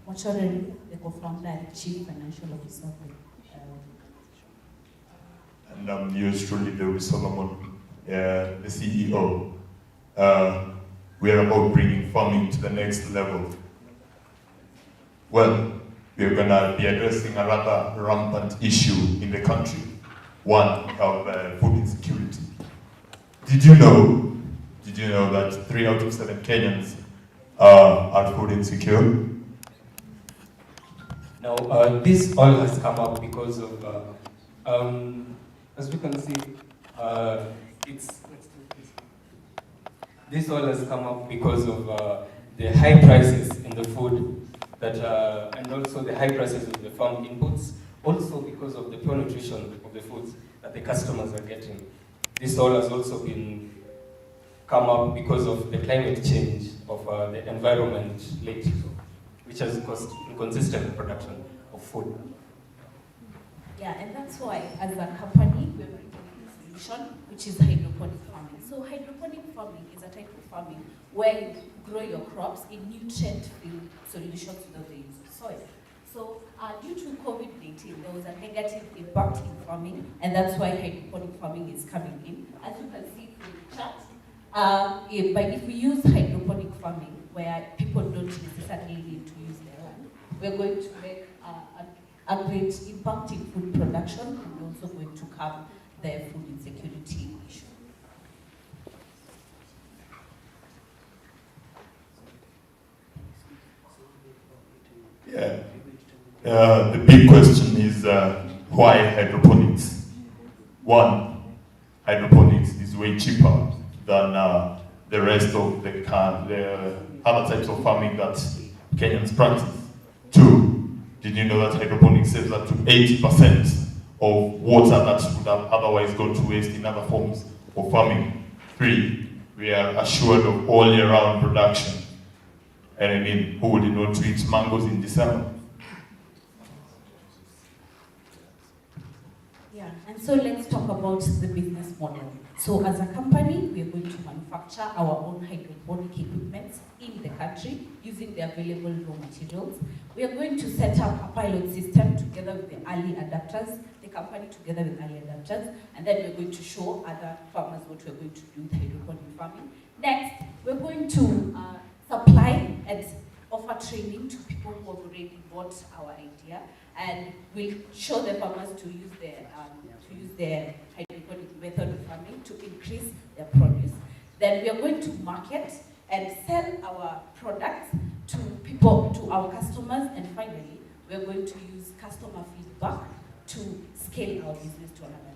Mochoreri, the co-founder and chief financial officer. And I'm yours truly, David Solomon, the CEO. We are about bringing farming to the next level. Well, we are going to be addressing a rather rampant issue in the country, one of food insecurity. Did you know that 3 out of 7 Kenyans are food insecure? Now, this all has come up because of, as we can see, this all has come up because of the high prices in the food that, and also the high prices of the farm inputs, also because of the poor nutrition of the foods that the customers are getting. This all has also come up because of the climate change of the environment lately, which has caused inconsistent production of food. Yeah, and that's why, as a company, we're bringing a solution, which is hydroponic farming. So hydroponic farming is a type of farming where you grow your crops in nutrient-filled solutions without the use of soil. So due to COVID-19, there was a negative impact in farming, and that's why hydroponic farming is coming in. As you can see from the chart, but if we use hydroponic farming, where people don't necessarily need to use their land, we're going to make a great impact in food production, and we're also going to curb the food insecurity issue. Yeah. The big question is why hydroponics? One, hydroponics is way cheaper than the rest of the other types of farming that Kenyans practice. Two, did you know that hydroponics saves up to 80% of water that would have otherwise gone to waste in other forms of farming? Three, we are assured of all year-round production. And I mean, who would not to eat mangoes in December? Yeah, and so let's talk about the business model. So as a company, we are going to manufacture our own hydroponic equipment in the country using the available raw materials. We are going to set up a pilot system together with the early adapters, the company together with early adapters, and then we're going to show other farmers what we're going to do with hydroponic farming. Next, we're going to supply and offer training to people who have already bought our idea, and we'll show the farmers to use their hydroponic method of farming to increase their produce. Then we are going to market and sell our products to people, to our customers, and finally, we are going to use customer feedback to scale our business to another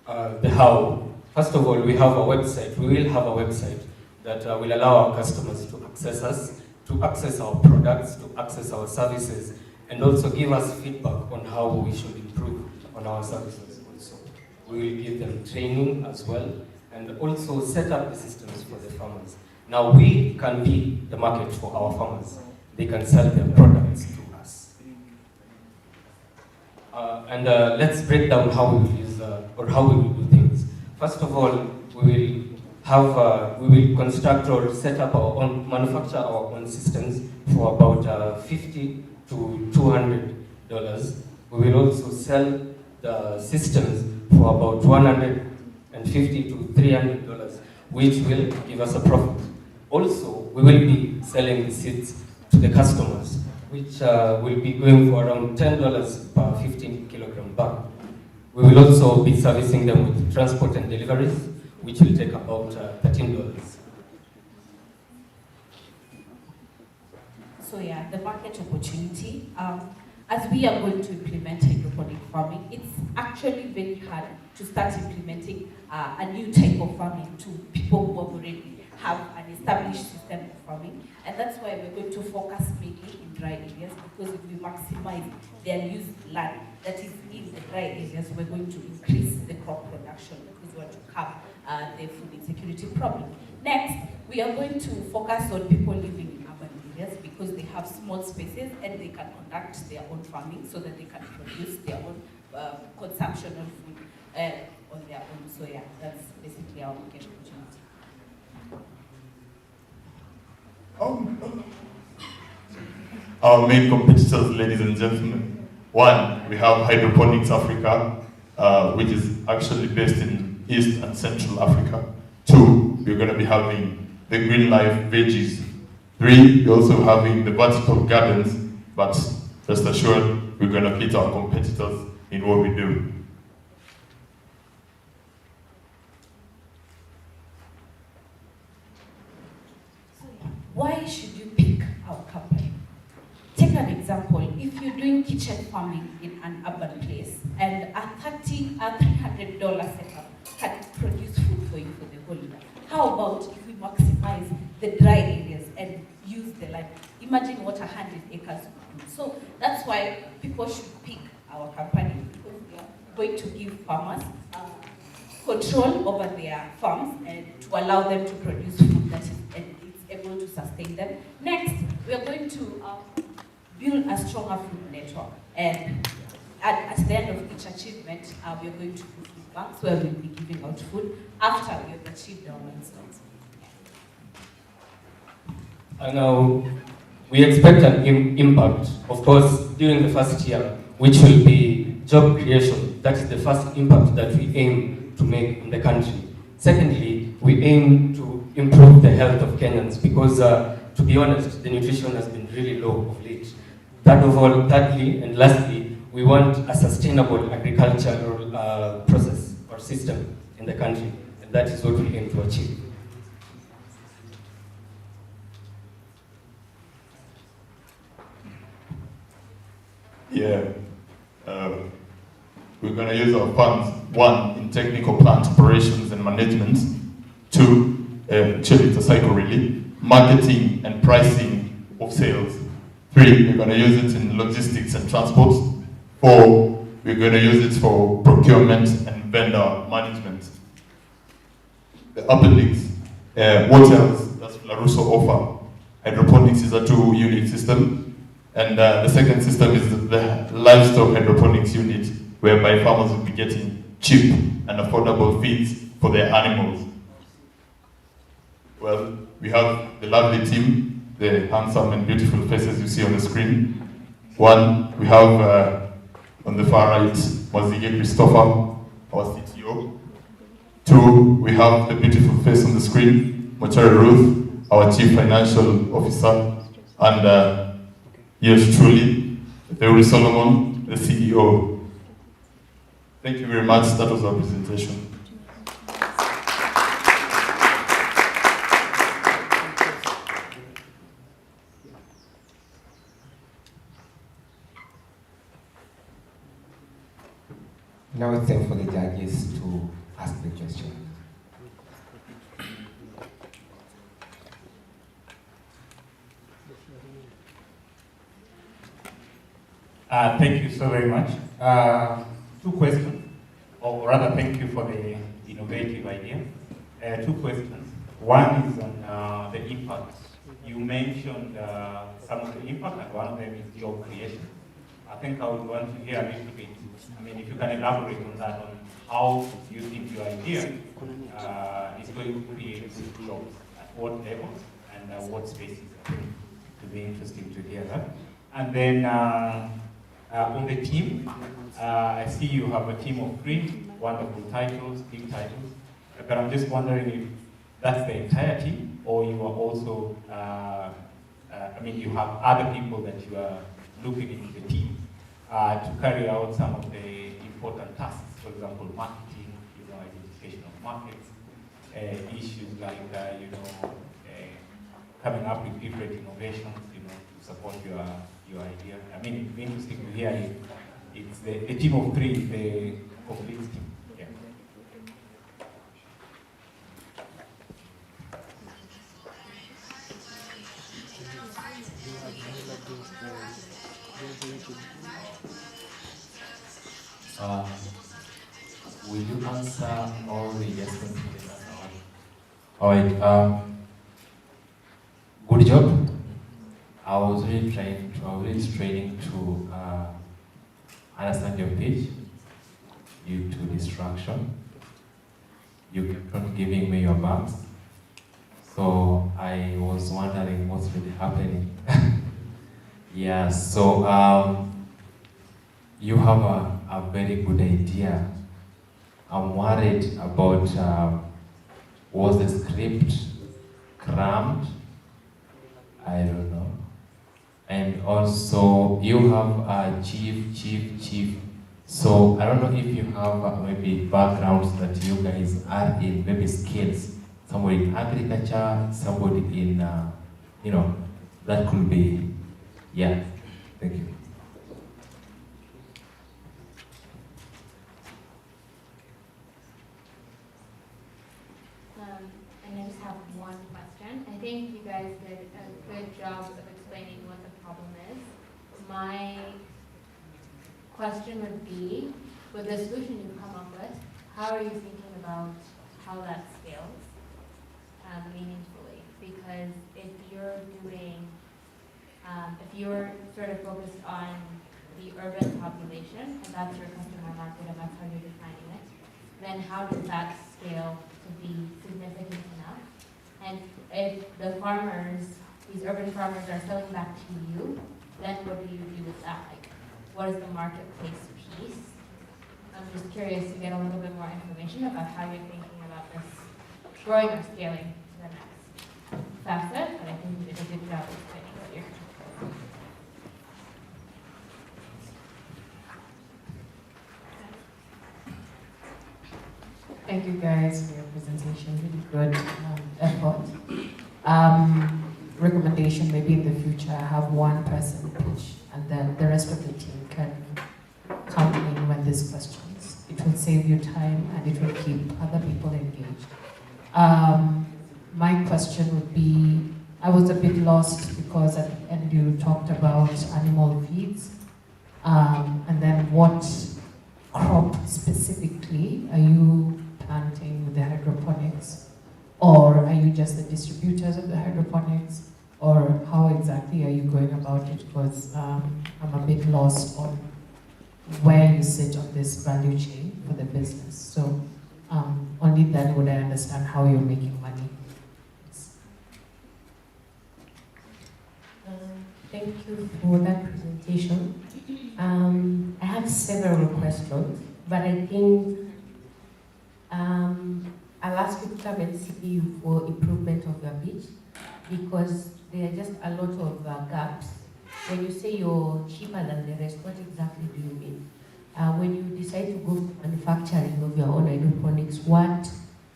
level. The how. First of all, we have a website. We will have a website that will allow our customers to access us, to access our products, to access our services, and also give us feedback on how we should improve on our services also. We will give them training as well, and also set up the systems for the farmers. Now we can be the market for our farmers. They can sell their products to us. Let's break down how we will use, or how we will do things. First of all, we will construct or set up our own, manufacture our own systems for about $50 to $200. We will also sell the systems for about $150 to $300, which will give us a profit. Also, we will be selling the seeds to the customers, which will be going for around $10 per 15 kilogram bag. We will also be servicing them with transport and deliveries, which will take about $13. So yeah, the market opportunity. As we are going to implement hydroponic farming, it's actually very hard to start implementing a new type of farming to people who already have an established system of farming. And that's why we're going to focus mainly in dry areas, because if we maximize their used land that is in the dry areas, we're going to increase the crop production, because we want to curb the food insecurity problem. Next, we are going to focus on people living in urban areas, because they have small spaces and they can conduct their own farming so that they can produce their own consumption of food on their own. So yeah, that's basically our market opportunity. our main competitors, ladies and gentlemen. One, we have Hydroponics Africa, which is actually based in East and Central Africa. Two, we're going to be having the Green Life Veggies. Three, we're also having the vertical gardens, but rest assured, we're going to beat our competitors in what we do. Why should you pick our company? Take an example. If you're doing kitchen farming in an urban place and a $300 setup can produce food for you for the whole year, how about if we maximize the dry areas and use the land? Imagine what 100 acres would do. So that's why people should pick our company, because we are going to give farmers control over their farms and to allow them to produce food that is able to sustain them. Next, we are going to build a stronger food network, and at the end of each achievement, we are going to do food banks where we'll be giving out food after we have achieved our milestones. Now, we expect an impact, of course, during the first year, which will be job creation. That is the first impact that we aim to make in the country. Secondly, we aim to improve the health of Kenyans because, to be honest, the nutrition has been really low of late. Thirdly and lastly, we want a sustainable agricultural process or system in the country, and that is what we aim to achieve. Yeah, we're going to use our funds, one, in technical plant operations and management, two, actually it's a cycle really, marketing and pricing of sales. Three, we're going to use it in logistics and transport. Four, we're going to use it for procurement and vendor management. The appendix, what else does Flaruso offer? Hydroponics is a 2-unit system. And the second system is the livestock hydroponics unit, whereby farmers will be getting cheap and affordable feeds for their animals. Well, we have the lovely team, the handsome and beautiful faces you see on the screen. One, we have on the far right, Mwazige Christopher, our CTO. Two, we have the beautiful face on the screen, Mochari Ruth, our Chief Financial Officer, and yours truly, Theory Solomon, the CEO. Thank you very much. That was our presentation. Now it's time for the judges to ask the question. Thank you so very much. Two questions, or rather thank you for the innovative idea. Two questions. One is on the impact. You mentioned some of the impact, and one of them is job creation. I think I would want to hear a little bit, I mean, if you can elaborate on that, on how you think your idea is going to create jobs, at what levels, and what spaces. I think it would be interesting to hear that. And then on the team, I see you have a team of 3 wonderful titles, big titles, but I'm just wondering if that's the entire team, or you are also, I mean, you have other people that you are looking into the team to carry out some of the important tasks, for example, marketing, identification of markets, issues like, coming up with different innovations, to support your idea. I mean, it's interesting to hear it's the team of 3, the complete team. Yeah. Will you answer all the yes questions? All right. Good job. I was really straining to understand your pitch due to distraction. You kept on giving me your marks, so I was wondering what's really happening. Yeah, so you have a very good idea. I'm worried about was the script crammed? I don't know. And also, you have a chief. So I don't know if you have maybe backgrounds that you guys are in, maybe skills. Somebody in agriculture, somebody in, that could be, yeah. Thank you. And I just have one question. I think you guys did a good job of explaining what the problem is. My question would be, with the solution you've come up with, how are you thinking about how that scales meaningfully? Because if you're doing, if you're sort of focused on the urban population, and that's your customer market, and that's how you're defining it, then how does that scale to be significant enough? And if the farmers, these urban farmers are selling back to you, then what do you do with that? Like, what is the marketplace piece? I'm just curious to get a little bit more information about how you're thinking about this growing or scaling to the next facet, but I think you did a good job explaining what you're doing. Thank you guys for your presentation, really good effort. Recommendation, maybe in the future, have one person pitch and then the rest of the team can come in when there's questions. It will save you time and it will keep other people engaged. My question would be, I was a bit lost because at the end you talked about animal feeds, and then what crop specifically are you planting with the hydroponics? Or are you just the distributors of the hydroponics? Or how exactly are you going about it? Because I'm a bit lost on where you sit on this value chain for the business. So only then would I understand how you're making money. Thank you for that presentation. I have several questions, but I think I'll ask you to come and see you for improvement of your pitch, because there are just a lot of gaps. When you say you're cheaper than the rest, what exactly do you mean? When you decide to go for manufacturing of your own hydroponics, what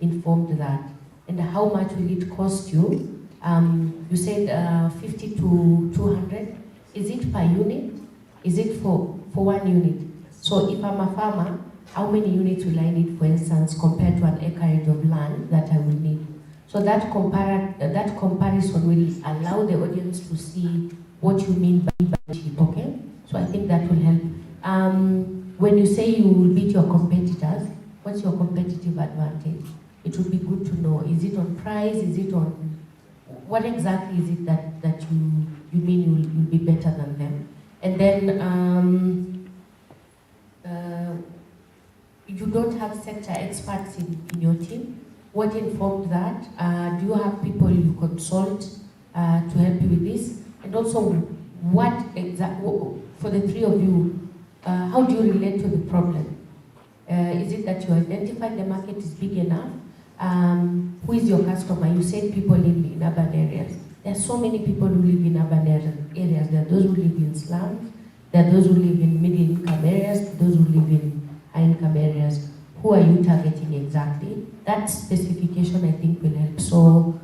informed that? And how much will it cost you? You said 50 to 200. Is it per unit? Is it for one unit? So if I'm a farmer, how many units will I need, for instance, compared to an acreage of land that I will need? So that comparison will allow the audience to see what you mean by cheap, okay? So I think that will help. When you say you will beat your competitors, what's your competitive advantage? It would be good to know. Is it on price? Is it on, what exactly is it that you mean you'll be better than them? And then you don't have sector experts in your team. What informed that? Do you have people you consult to help you with this? And also, what for the three of you, how do you relate to the problem? Is it that you identify the market is big enough? Who is your customer? You said people live in urban areas. There are so many people who live in urban areas. There are those who live in slums. There are those who live in middle-income areas. Those who live in high-income areas. Who are you targeting exactly? That specification, I think, will help. So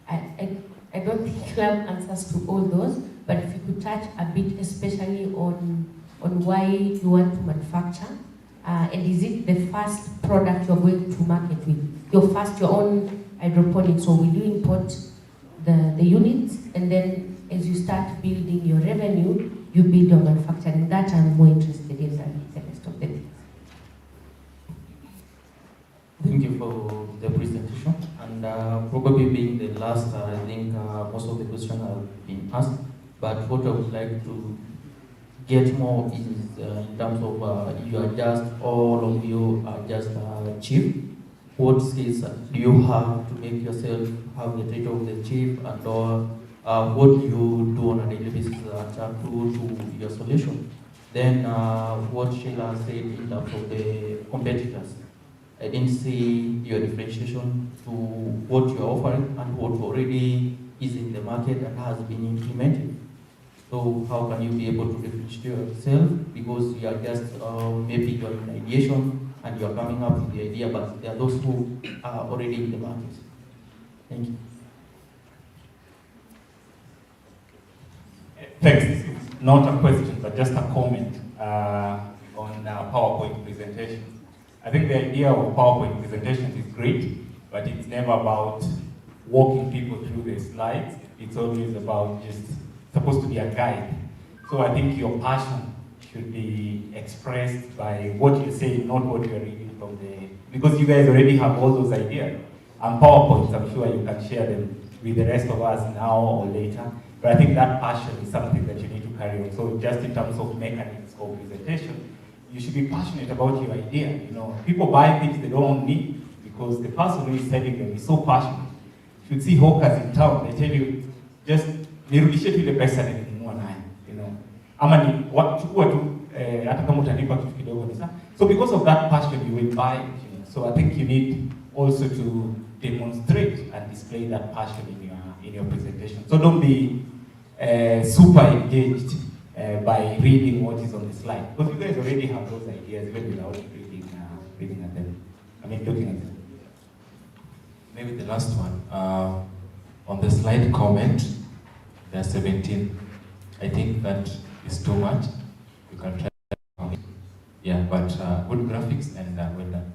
I don't think you have answers to all those, but if you could touch a bit, especially on why you want to manufacture, and is it the first product you're going to market with? Your own hydroponics, so will you import the units, and then as you start building your revenue, you build your manufacturing? That I'm more interested in than the rest of the things. Thank you for the presentation, and probably being the last, I think most of the questions have been asked, but what I would like to get more is in terms of you are just, all of you are just chief. What skills do you have to make yourself have the title of the chief, and or what you do on a daily basis that are true to your solution. Then what Sheila said in terms of the competitors, I didn't see your differentiation to what you're offering and what already is in the market and has been implemented. So how can you be able to differentiate yourself? Because you are just maybe you're in ideation and you're coming up with the idea, but there are those who are already in the market. Thank you. Thanks. This is not a question, but just a comment on PowerPoint presentation. I think the idea of PowerPoint presentations is great, but it's never about walking people through the slides. It's always about just supposed to be a guide. So I think your passion should be expressed by what you're saying, not what you're reading from the... Because you guys already have all those ideas. And PowerPoints, I'm sure you can share them with the rest of us now or later. But I think that passion is something that you need to carry on. So just in terms of mechanics of presentation, you should be passionate about your idea. You know, people buy things they don't need because the person who is selling them is so passionate. You should see hawkers in town, they tell you, just nirudishe tu ile pesa nilinunua nayo, you know. Ama ni chukua tu hata kama utanipa kitu kidogo ni sawa. So because of that passion you will buy it, you know. So I think you need also to demonstrate and display that passion in your presentation. So don't be super engaged by reading what is on the slide, because you guys already have those ideas even without reading at them. I mean, looking at them. Maybe the last one. On the slide comment, there are 17. I think that is too much. You can try. Yeah, but good graphics and well done.